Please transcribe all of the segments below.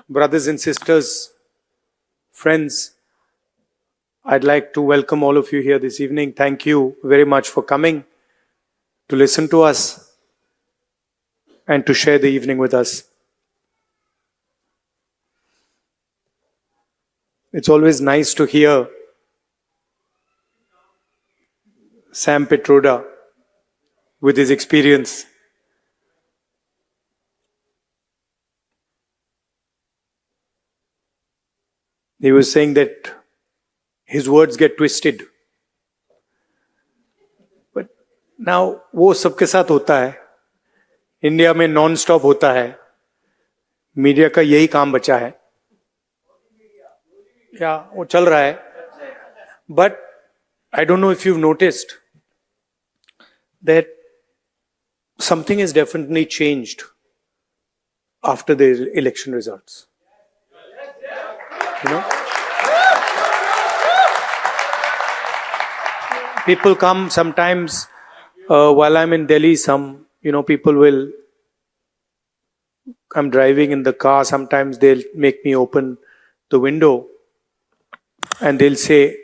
brothers and sisters, friends, I'd like to welcome all of you here this evening. Thank you very much for coming to listen to us and to share the evening with us. It's always nice to hear Sam Petroda with his experience. He was saying that his words get twisted. But now वो सबके साथ होता है. India में non stop होता है. Media का यही काम बचा है. या वो चल रहा है. But I don't know if you've noticed that something has definitely changed after the election results. You know? People come sometimes while I'm in Delhi, people will, I'm driving in the car, sometimes they'll make me open the window and they'll say,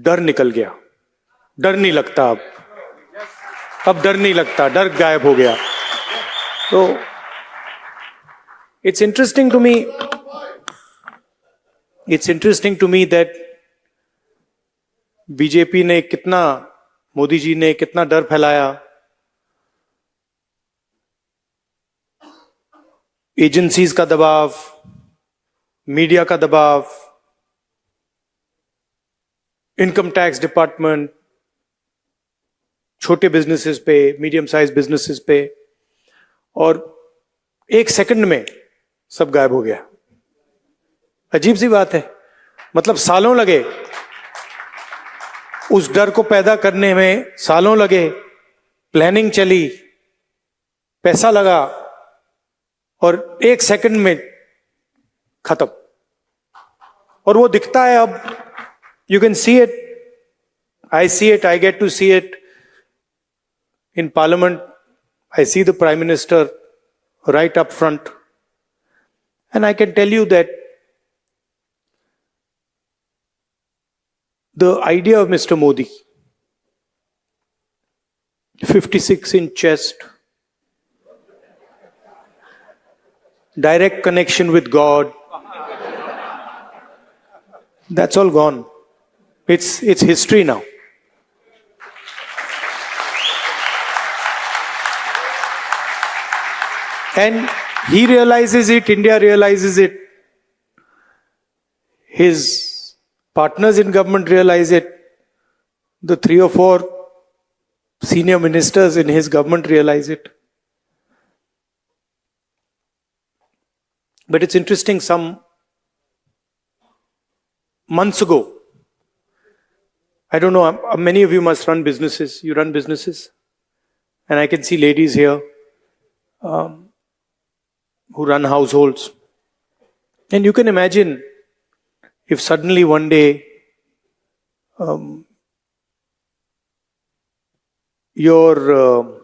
डर निकल गया, डर नहीं लगता अब डर नहीं लगता, डर गायब हो गया. तो it's interesting to me that BJP ने कितना, मोदी जी ने कितना डर फैलाया. एजेंसीज का दबाव, मीडिया का दबाव, इनकम टैक्स डिपार्टमेंट, छोटे बिजनेसेस पे, मीडियम साइज बिजनेसेस पे, और एक सेकंड में सब गायब हो गया. अजीब सी बात है. मतलब सालों लगे उस डर को पैदा करने में, सालों लगे, प्लानिंग चली, पैसा लगा, और एक सेकंड में खत्म. और वो दिखता है अब. You can see it. I see it. I get to see it in Parliament. I see the Prime Minister right up front. And I can tell you that the idea of Mr. Modi, 56-inch chest, direct connection with God, that's all gone. It's history now. And he realizes it, India realizes it, his partners in government realize it, the 3 or 4 senior ministers in his government realize it. But it's interesting, some months ago, I don't know, many of you must run businesses. You run businesses. And I can see ladies here who run households. And you can imagine if suddenly one day your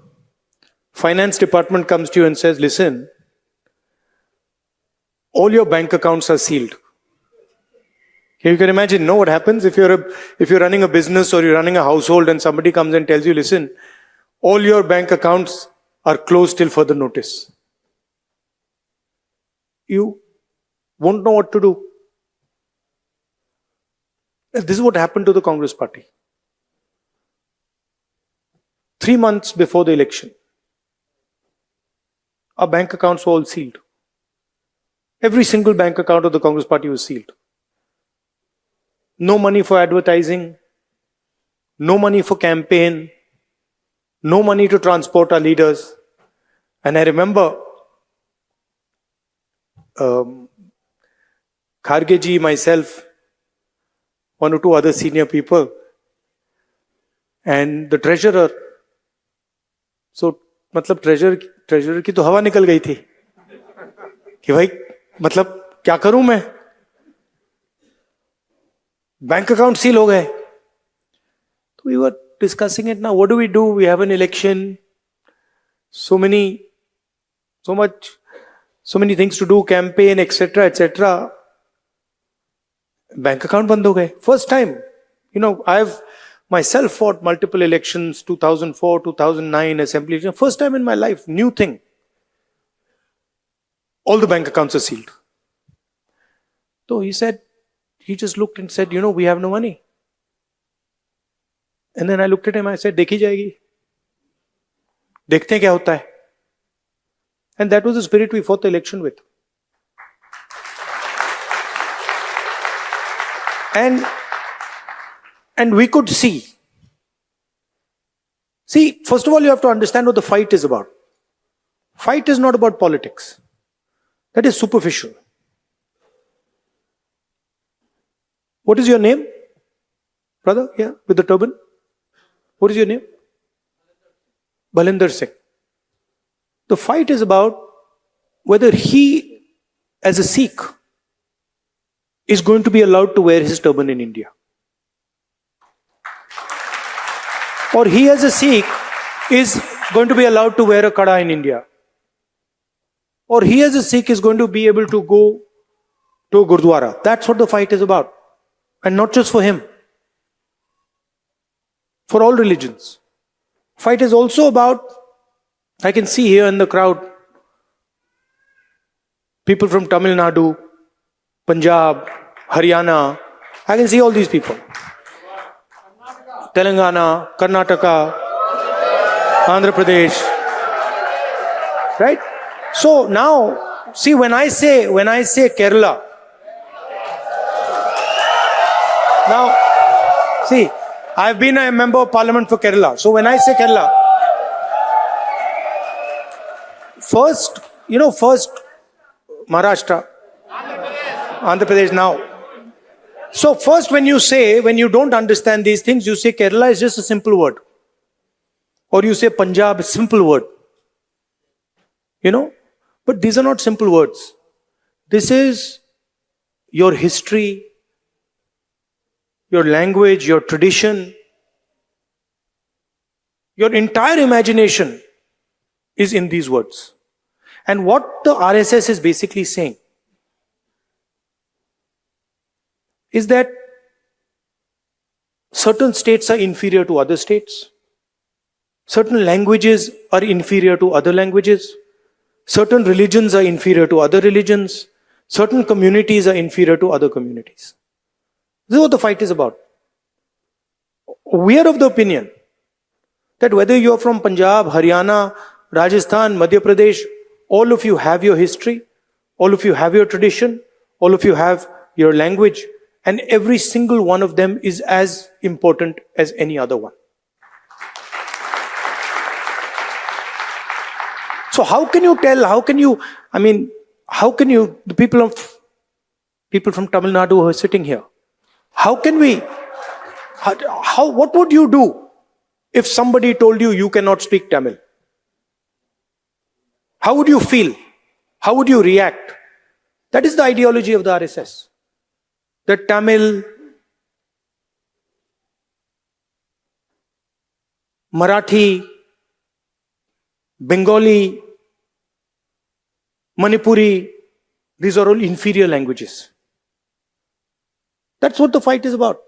finance department comes to you and says, listen, all your bank accounts are sealed. You can imagine, know what happens if you're running a business or you're running a household and somebody comes and tells you, listen, all your bank accounts are closed till further notice. You won't know what to do. This is what happened to the Congress party. 3 months before the election, our bank accounts were all sealed. Every single bank account of the Congress party was sealed. No money for advertising, no money for campaign, no money to transport our leaders. And I remember Kharge ji, myself, 1 or 2 other senior people, and the treasurer. So, मतलब treasurer की तो हवा निकल गई थी कि भाई मतलब क्या करूं मैं, बैंक अकाउंट सील हो गए. तो we were discussing it now. What do? We have an election. So much so many things to do, campaign, etc., etc. Bank account band ho gaye. First time, I've myself fought multiple elections, 2004, 2009, assembly election. First time in my life, new thing. All the bank accounts are sealed. So he just looked and said, we have no money. And then I looked at him, I said, देखी जाएगी. देखते हैं क्या होता है. And that was the spirit we fought the election with. And we could see. See, first of all, you have to understand what the fight is about. Fight is not about politics. That is superficial. What is your name? Brother, yeah, with the turban? What is your name? Balinder Singh. The fight is about whether he, as a Sikh, is going to be allowed to wear his turban in India. Or he, as a Sikh, is going to be allowed to wear a kada in India. Or he, as a Sikh, is going to be able to go to a Gurdwara. That's what the fight is about. And not just for him. For all religions. Fight is also about, I can see here in the crowd, people from Tamil Nadu, Punjab, Haryana. I can see all these people. Telangana, Karnataka, Andhra Pradesh. Right? So now, see, when I say Kerala, now, see, I've been a member of parliament for Kerala. So when I say Kerala, first Maharashtra, Andhra Pradesh now. So first when you don't understand these things, you say Kerala is just a simple word. Or you say Punjab, simple word. But these are not simple words. This is your history, your language, your tradition, your entire imagination is in these words. And what the RSS is basically saying is that certain states are inferior to other states, certain languages are inferior to other languages, certain religions are inferior to other religions, certain communities are inferior to other communities. This is what the fight is about. We are of the opinion that whether you are from Punjab, Haryana, Rajasthan, Madhya Pradesh, all of you have your history, all of you have your tradition, all of you have your language, and every single one of them is as important as any other one. So how can you, the people from Tamil Nadu who are sitting here, what would you do if somebody told you cannot speak Tamil? How would you feel? How would you react? That is the ideology of the RSS. That Tamil, Marathi, Bengali, Manipuri, these are all inferior languages. That's what the fight is about.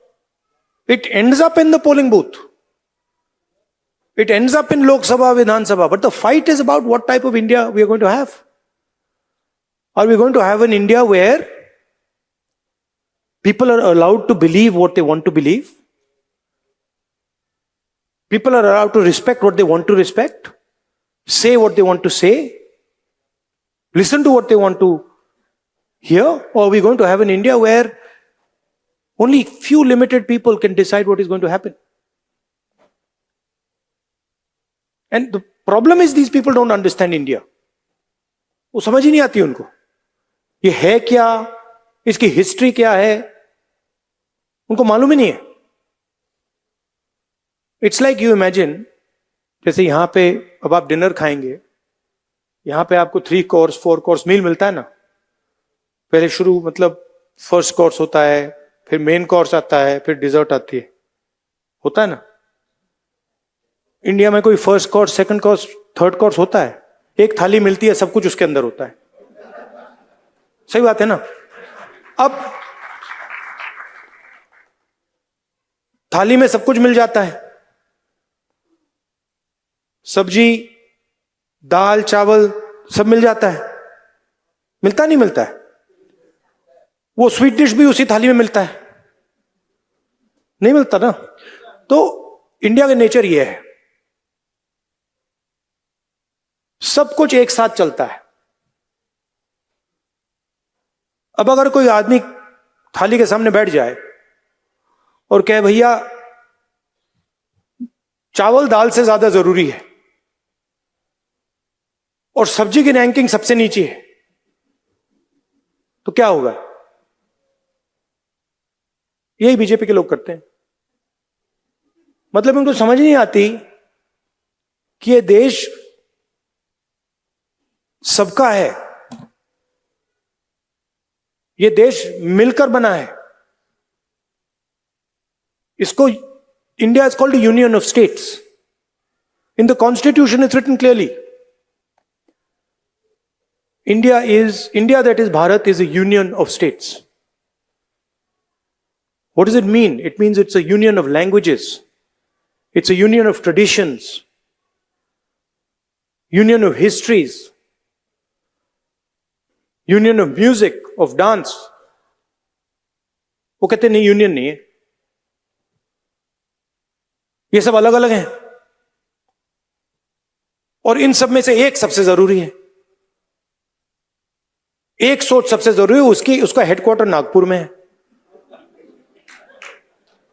It ends up in the polling booth. It ends up in Lok Sabha, Vidhan Sabha. But the fight is about what type of India we are going to have. Are we going to have an India where people are allowed to believe what they want to believe? People are allowed to respect what they want to respect, say what they want to say, listen to what they want to hear? Or are we going to have an India where only few limited people can decide what is going to happen? And the problem is these people don't understand India. वो समझ ही नहीं आती उनको. ये है क्या, इसकी history क्या है, उनको मालूम ही नहीं है. इट्स लाइक यू इमेजिन, जैसे यहां पे अब आप डिनर खाएंगे, यहां पे आपको 3 कोर्स 4 कोर्स मील मिलता है ना. पहले शुरू फर्स्ट कोर्स होता है, फिर मेन कोर्स आता है, फिर डिजर्ट आती है, होता है ना. इंडिया में कोई first course, second course, third course होता है? एक थाली मिलती है, सब कुछ उसके अंदर होता है. सही बात है ना? अब थाली में सब कुछ मिल जाता है, सब्जी, दाल, चावल सब मिल जाता है। मिलता नहीं मिलता है? वो स्वीट डिश भी उसी थाली में मिलता है, नहीं मिलता ना? तो इंडिया का नेचर ये है, सब कुछ एक साथ चलता है। अब अगर कोई आदमी थाली के सामने बैठ जाए और कहे भैया चावल दाल से ज्यादा जरूरी है और सब्जी की रैंकिंग सबसे नीचे है, तो क्या होगा? यही बीजेपी के लोग करते हैं। मतलब उनको समझ नहीं आती कि ये देश सबका है, ये देश मिलकर बना है। इसको India is called union of states. In the constitution is written clearly, India that is Bharat is a union of states. What does it mean? It means it's a union of languages. It's a union of traditions. Union of histories. Union of music, of dance. वो कहते नहीं, union नहीं है, ये सब अलग अलग हैं और इन सब में से एक सबसे जरूरी है। एक सोच सबसे जरूरी है, उसका हेडक्वार्टर नागपुर में है,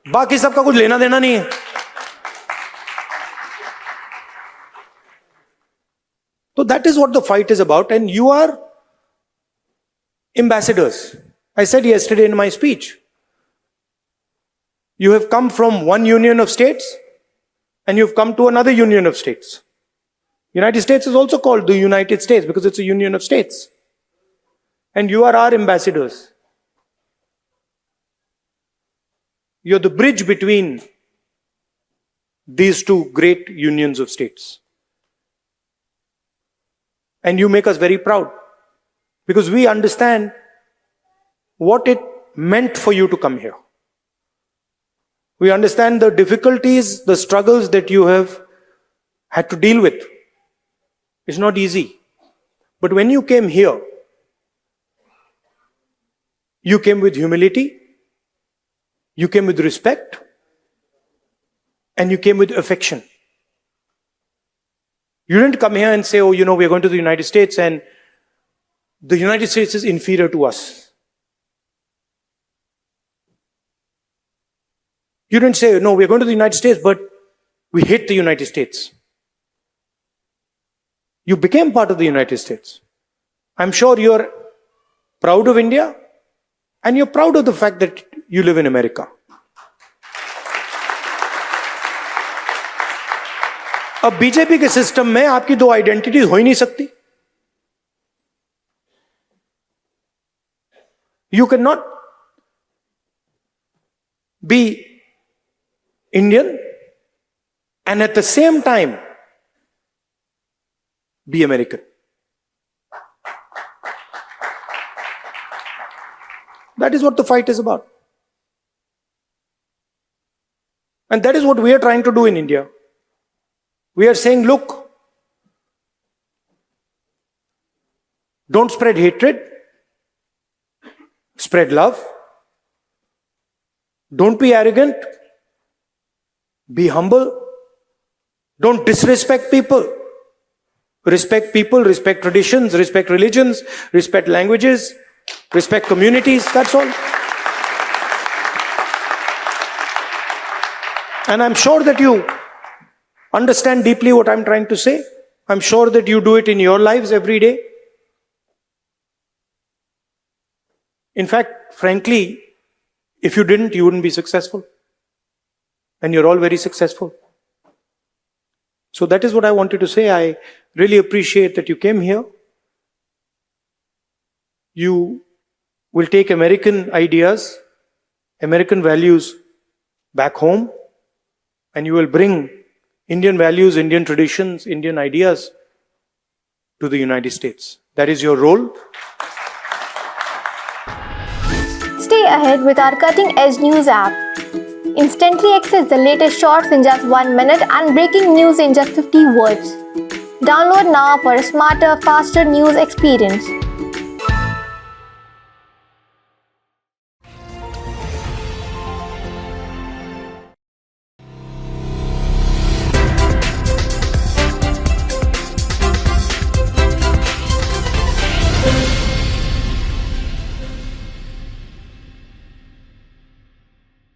बाकी सबका कुछ लेना देना नहीं है। तो that is what the fight is about and you are ambassadors. I said yesterday in my speech, you have come from one union of states and you've come to another union of states. United States is also called the United States because it's a union of states. And you are our ambassadors. You're the bridge between these two great unions of states. And you make us very proud because we understand what it meant for you to come here. We understand the difficulties, the struggles that you have had to deal with. It's not easy. But when you came here, you came with humility, you came with respect, and you came with affection. You didn't come here and say, oh, we're going to the United States and the United States is inferior to us. You didn't say, no, we're going to the United States, but we hate the United States. You became part of the United States. I'm sure you're proud of India and you're proud of the fact that you live in America. अब BJP के system में आपकी दो identities हो ही नहीं सकती. You cannot be Indian and at the same time be American. That is what the fight is about. And that is what we are trying to do in India. We are saying, look, don't spread hatred, spread love. Don't be arrogant, be humble. Don't disrespect people. Respect people, respect traditions, respect religions, respect languages, respect communities, that's all. And I'm sure that you understand deeply what I'm trying to say. I'm sure that you do it in your lives every day. In fact, frankly, if you didn't, you wouldn't be successful. And you're all very successful. So that is what I wanted to say. I really appreciate that you came here. You will take American ideas, American values back home, and you will bring Indian values, Indian traditions, Indian ideas to the United States. That is your role. Stay ahead with our cutting-edge news app. Instantly access the latest shorts in just 1 minute and breaking news in just 50 words. Download now for a smarter, faster news experience.